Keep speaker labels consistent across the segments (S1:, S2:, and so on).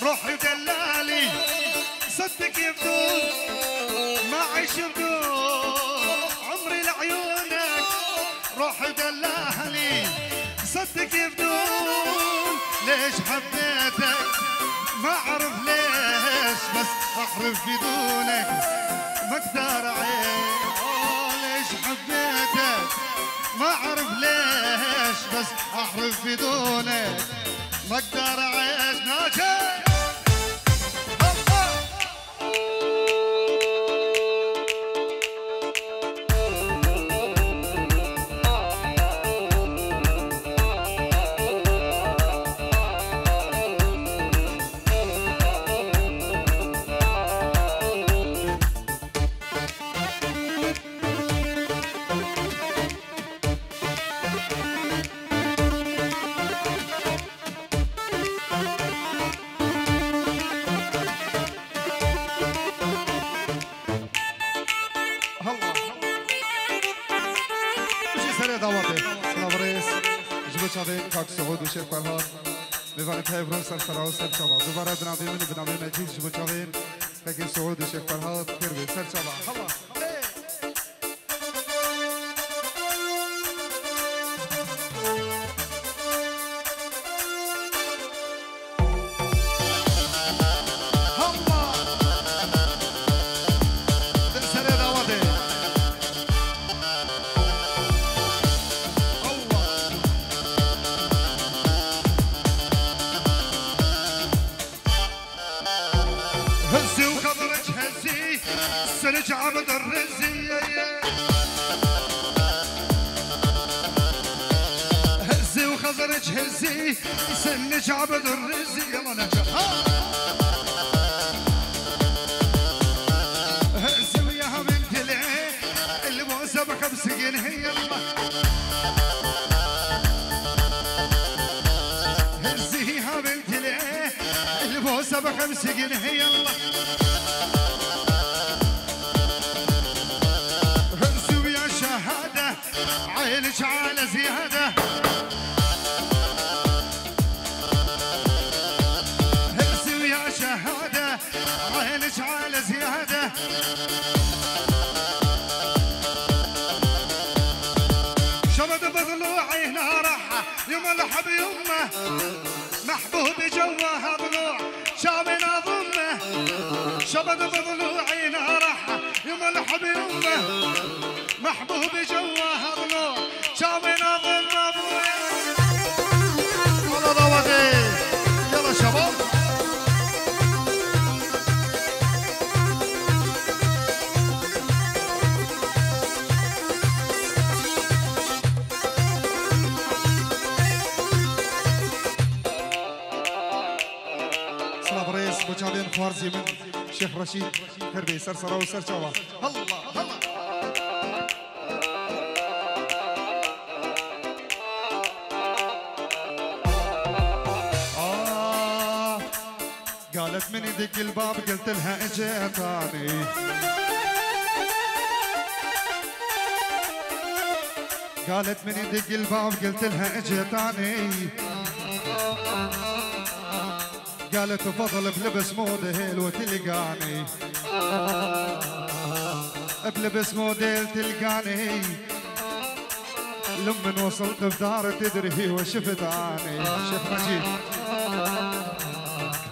S1: روحي دلالي صدق يبدون ما عيش بدون عمري لعيونك روحي دلالي صدق يبدون ليش حبيتك ما اعرف ليش بس اعرف بدونك ما اقدر اعيش ليش حبيتك ما اعرف ليش بس اعرف بدونك ما اقدر اعيش ناجي
S2: كاك سعود وشيخ فرهاد بفاني تهيبرون سرسرة وسرشبة دوباره بنابي من بنابي مجيد جبو شابين كاكي سعود وشيخ فرهاد كيربي سرشبة الله
S1: عبد الرزي هزي وخزرج هزي سنج عبد الرزي يلا نجح هزي وياها بنت العين اللي بوسه بخمس جنيه يلا هزيها بنت العين اللي بوسه بخمس جنيه يلا عينك على زيادة هزي ويا شهادة عينك على زيادة شبد بضلوعي نارحة يملح بيمه محبوب جواها ضلوع شامنا ضمه شبد بضلوعي نارحة يملح بيمه محبوب جواها ضلوع شامنا ضم ابويا والله ضوضي يلا شباب
S2: سلام رئيس بوشابين خوارزي من شيخ رشيد كربي سرسرة وسرشوة الله الله قالت من يدق الباب قلت لها اجيتاني قالت من يدق الباب قلت لها اجيتاني قالت فضل بلبس موديل وتلقاني بلبس موديل تلقاني لما وصلت بدار تدري وشفت اني شيخ مجيد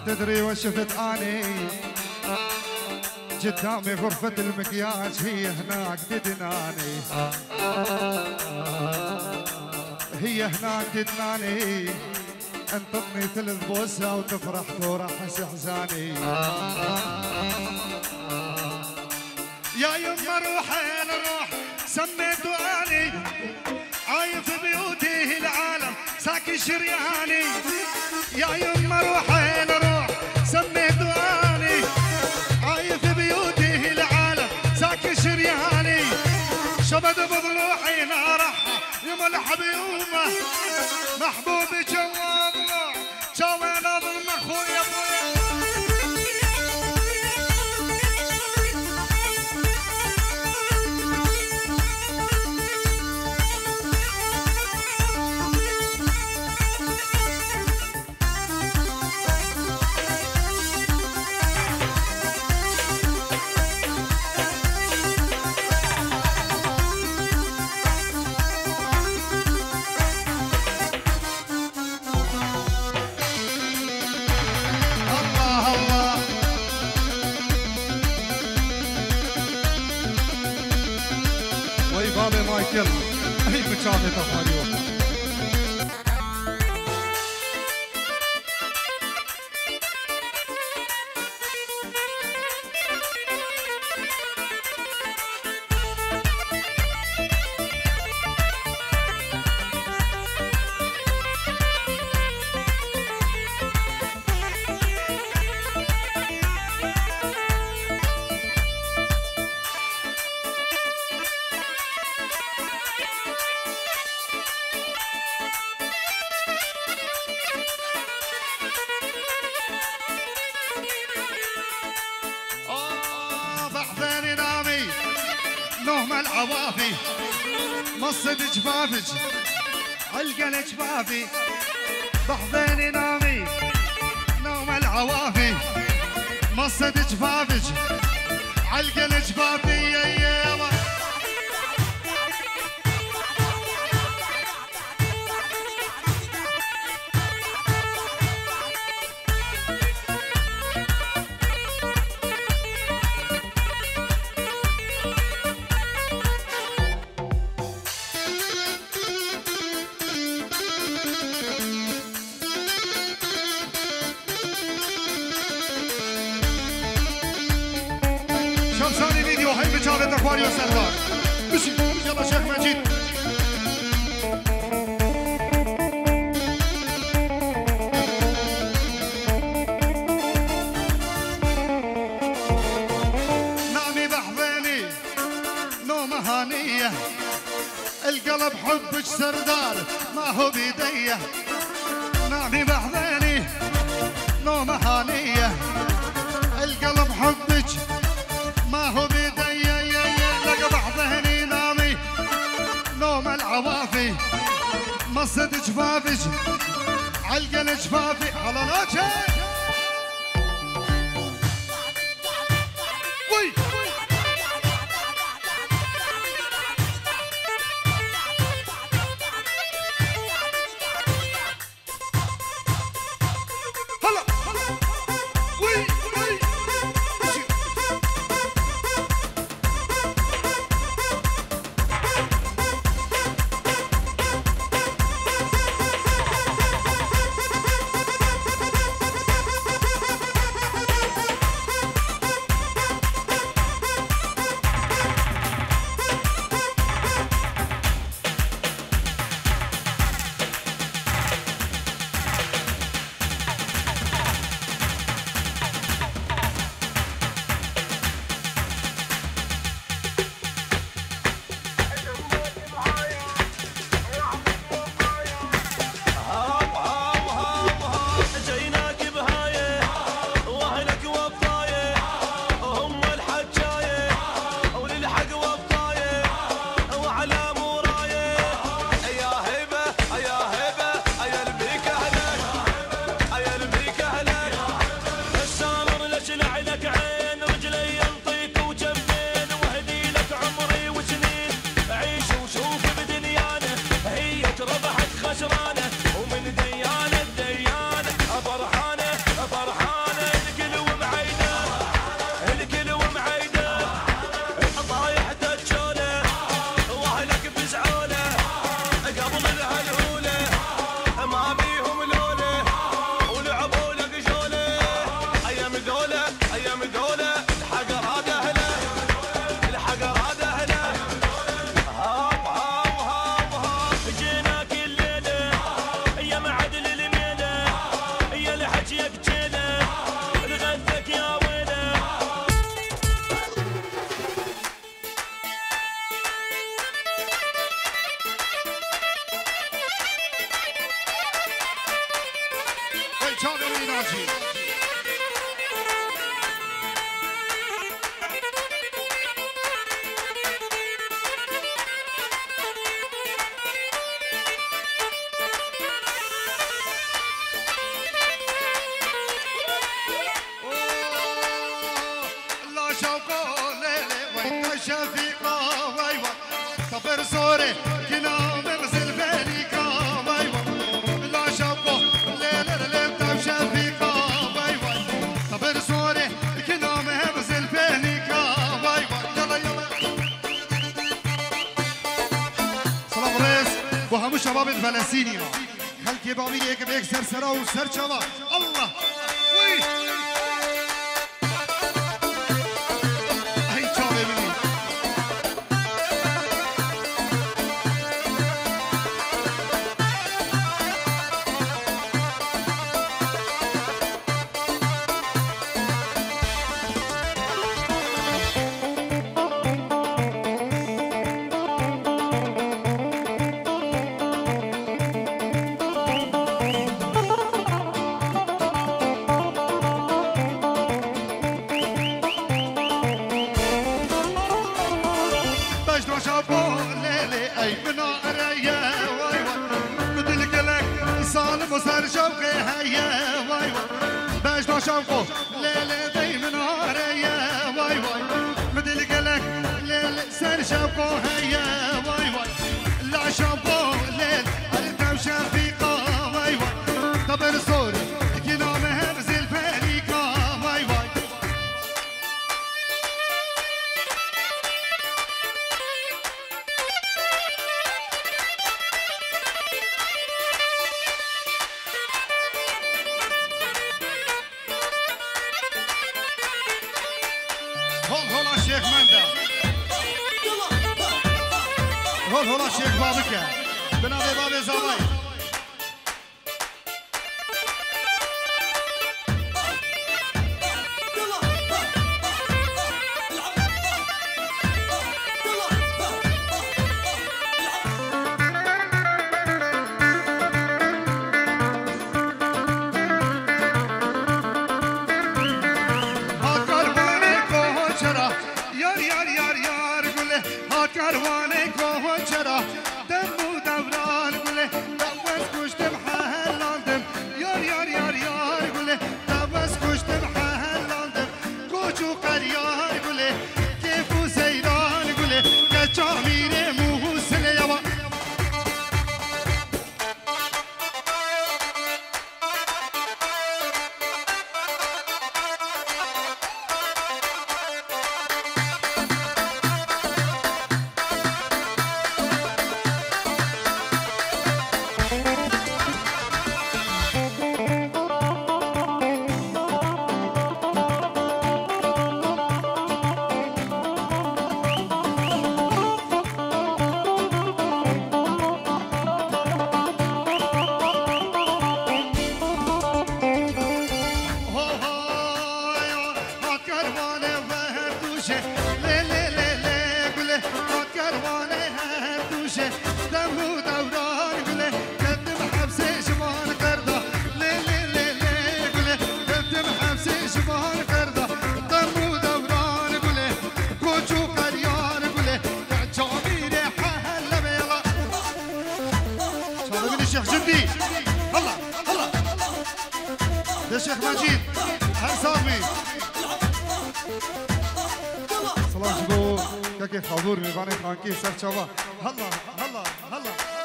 S2: تدري وشفت اني قدامي غرفة المكياج هي هناك تدناني هي هناك تدناني انطرني ثلث بوسة وتفرح وراح احزاني
S1: يا يما روحين روح سميته اني عايف بيوتي العالم ساكن شرياني يا يما روحين روح سميته اني عايف بيوتي العالم ساكن شرياني شبد بضلوعي نارحة يملح بيومه محبوب جواب شاوين اظلم اخويا ابويا
S2: يلا هي بتشافي تخاريو
S1: العوافي مصد جفافج علقل جفافي بحضيني نامي نوم العوافي مصد جفافج علقل جفافي يا جاوید اخباری و سردار بشی یلا شیخ مجید نامي بحضيني نومة هانية القلب حبك سردار ما هو بيديه نامي بحضيني نومة هانية القلب حبك ما هو بيديه نوم العوافي مصد جفافج علقل جفافي على ناجي وي هلا وي وي شباب فلسطینیا خلکی بابی یک به یک سرسرا و سرچوا الله وی ای چا ببینید شوقه ليلة دايما نهارية واي واي مدل قلك ليل سر شوقه هيا واي واي لا شوقه ليل أريد وشفيقة واي واي طبل صوري كنا مهبز الفريقة واي واي شيخ مندا هول شيخ بابكة بنادي بابي زواي الشيخ جندي هلا هلا يا شيخ مجيد هرسامي صلاح شبو كاكي حضور ميباني خانكي سرچوا هلا هلا هلا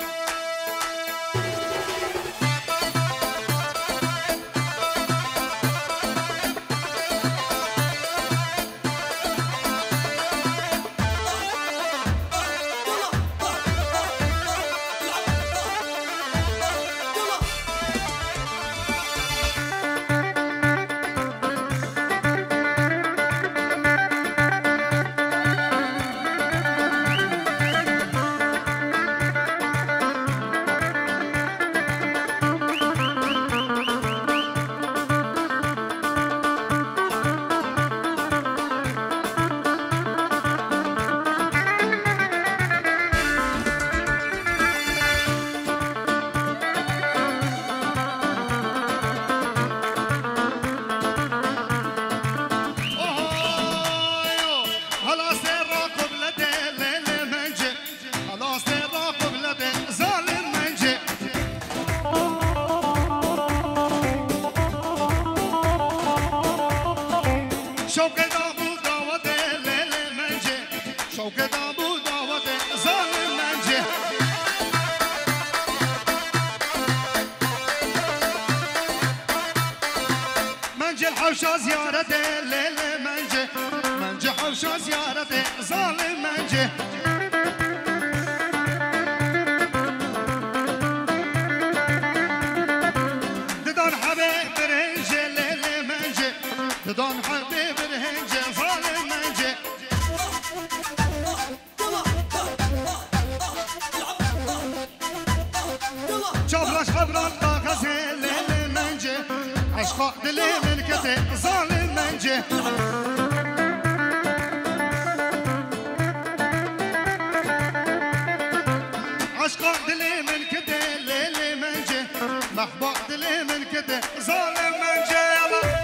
S1: حوشة زيارة الليل منجي حوشة زيارة ظالم منجي دون حبيب الهنجة ظالم منجة شافلاش حبران طاقة زين المنجة عشقاء دلي ملكتي ظالم منجة عشقاء دلي ملكتي ليلي منجة محبوب دلي ملكتي ظالم منجة يلا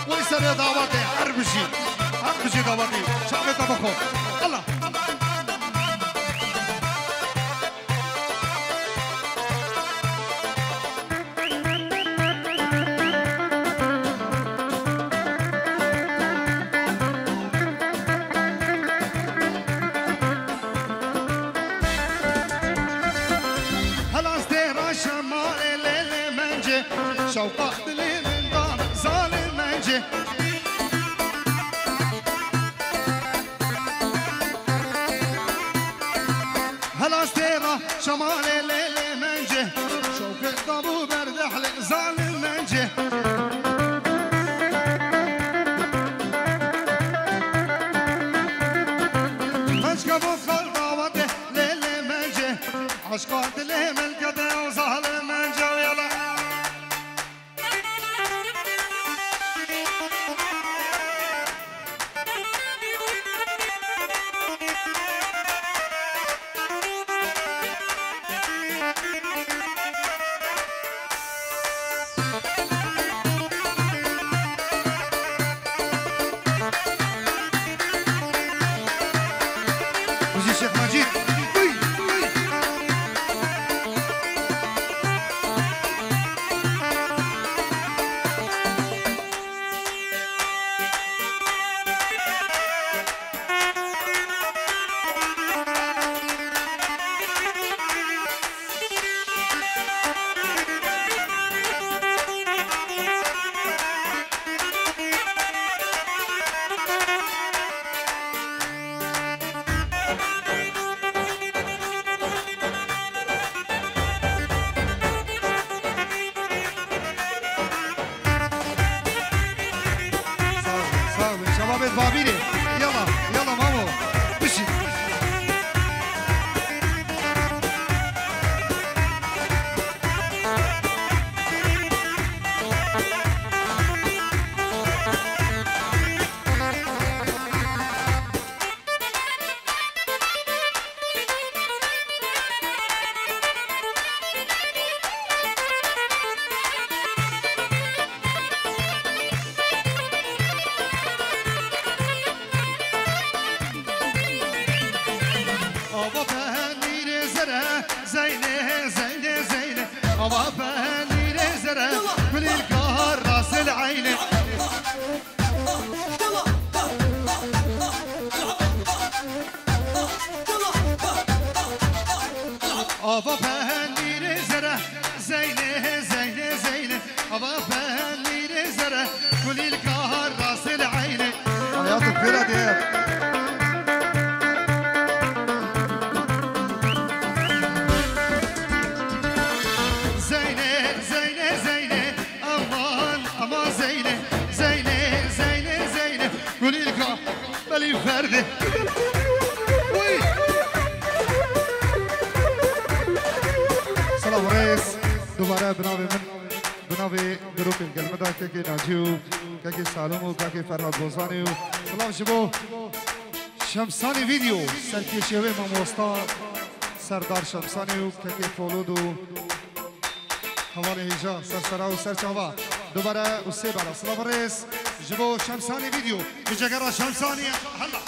S1: ويسر يا ضواتي عربشي ضواتي شعبي طبخو الله هلا ازديرا شمال الليل منجي شوقات دلي من دار ظالم منجي هلا ازديرا شمال الليل منجي شوق الضبو برد احلى ظالم منجي مشكبو خلطة وده ليل منجي عشقات اللي ملكته وظالم منجي ويلا وزي الشيخ مجيد شباب بابيني يلا مامو بشي زينة أبا لي زرع من القهر راس العينة أبا لي زرع زينة أبا لي زرع من القهر راس العينة
S2: حياتك بلا دياب
S1: زينة قولي لك بلي فردة
S2: سلام رئيس دوباره بناوی گروپ الگلمدا که ناجیو که سالمو که فرهاد بوزانی سلام شبو شمسانی ویدیو سرکیشیوی ماموستا سردار شمسانی که فولودو حوالی هیجا سرسرا و سرچاوا دوباره اسه برا سلام رئیس جبو شمسانی ویدیو
S1: بجگرا شمسانی هلا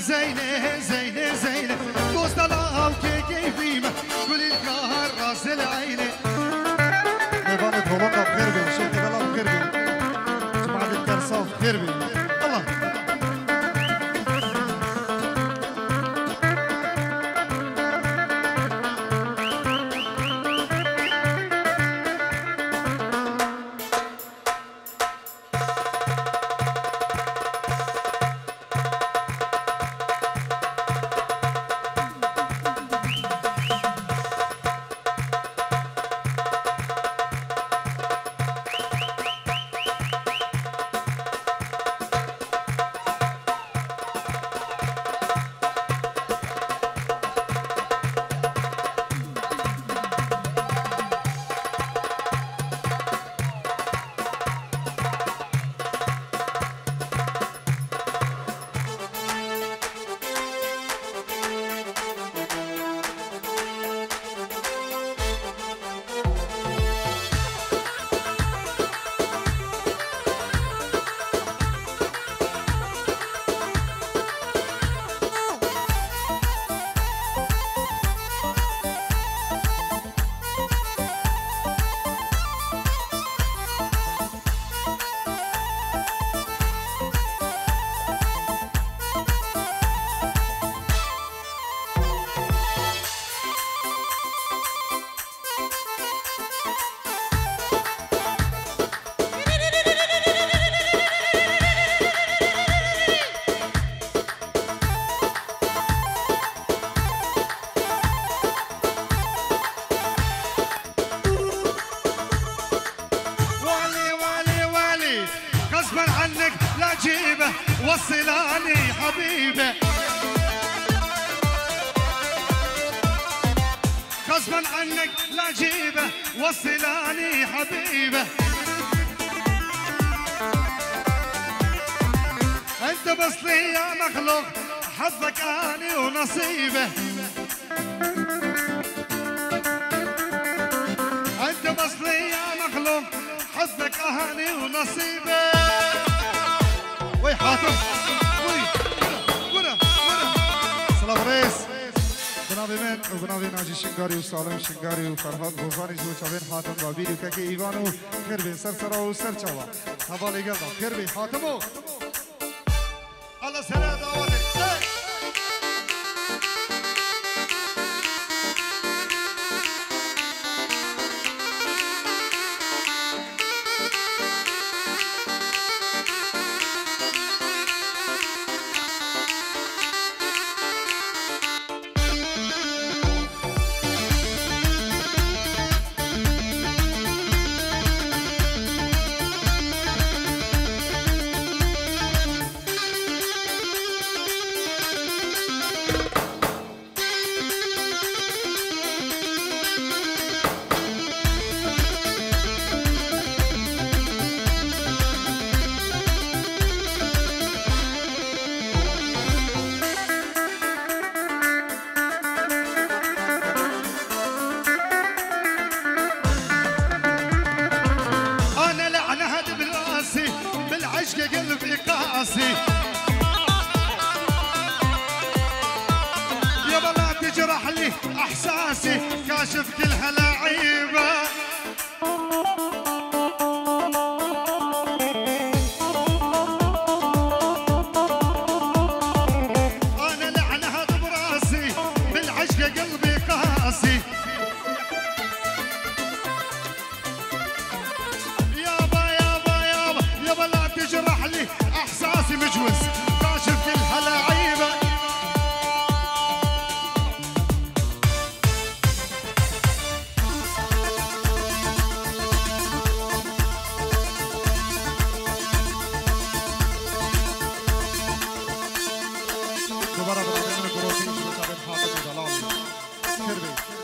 S1: زينة زينة زينة دوست الله كيفيمة كل القهر راس العينة
S2: حيوانات هولندا بخير بي شيخ الله بخير بي جماعة الكرصاف بخير بي الله
S1: وصلاني حبيبه غصبا عنك لا جيبه وصلاني حبيبه انت بس لي يا مخلوق حظك اني ونصيبه انت بس لي يا مخلوق حظك اني ونصيبه
S2: وي حاتم وي
S1: ورا
S2: سلام رئيس بنابي من وبنابي ناجي شنگاري وسالم شنگاري وفرهاد غوزاني زو چاوين حاتم بابيري وكاكي ايوانو خير بين سر سرا وسر چاوا حوالي قلدا خير بين حاتمو
S1: الله سنة دعوتك بالعشق قلبي قاسي يا بلا تجرح لي احساسي كاشف كل هالعيبه انا لعنها براسي بالعشق قلبي قاسي تجرح لي احساسي مجوز كاشف كل هالعيبه
S2: دوباره بنابي من قروسي زو چاوين حاتم ودلال خير بين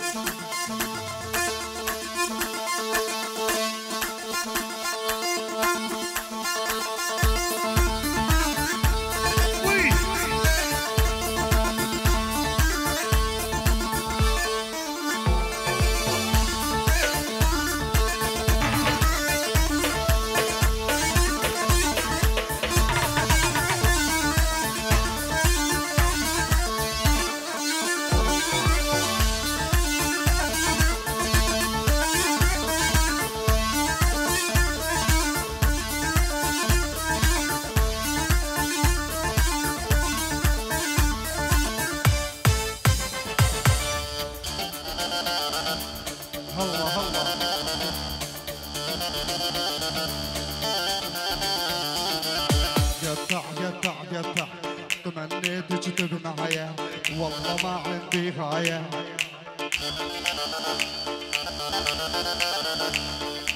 S2: تمنيتك تبنايا والله ما عندي غاية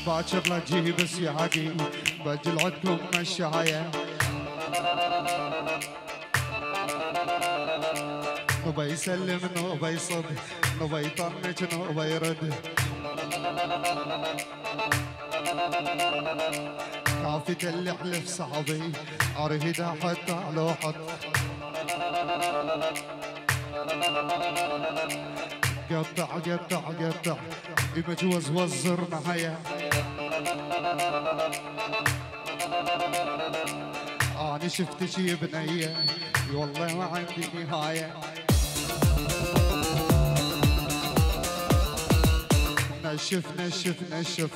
S2: باكر لا تجيب سياقي بجل عندكم مشاية نوبة يسلم نوبة يصب نوبة يطنج نوبة يرد كافة اللي حلف صعبي عرفي حتى لو حط قطع قطع قطع يمجوز وزر معايا أنا شفت شي بنية والله ما عندي نهاية نشف نشف نشف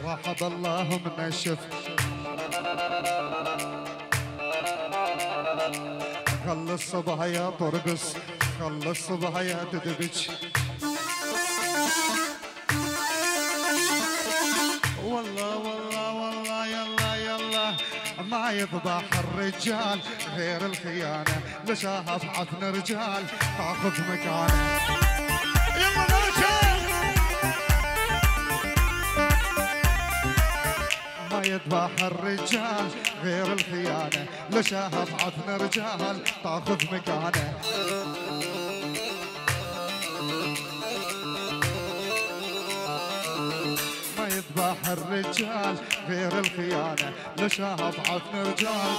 S2: راح بالله منشف خلي الصبايا ترقص خلي الصبايا تدبج والله والله والله يلا يلا ما يذبح الرجال غير الخيانة لشاهف عفن رجال تاخذ مكانه يلا نرجع ما يذبح الرجال غير الخيانة لشاهف عفن رجال تاخذ مكانه ما يذبح الرجال غير الخيانة لشاهف عفن رجال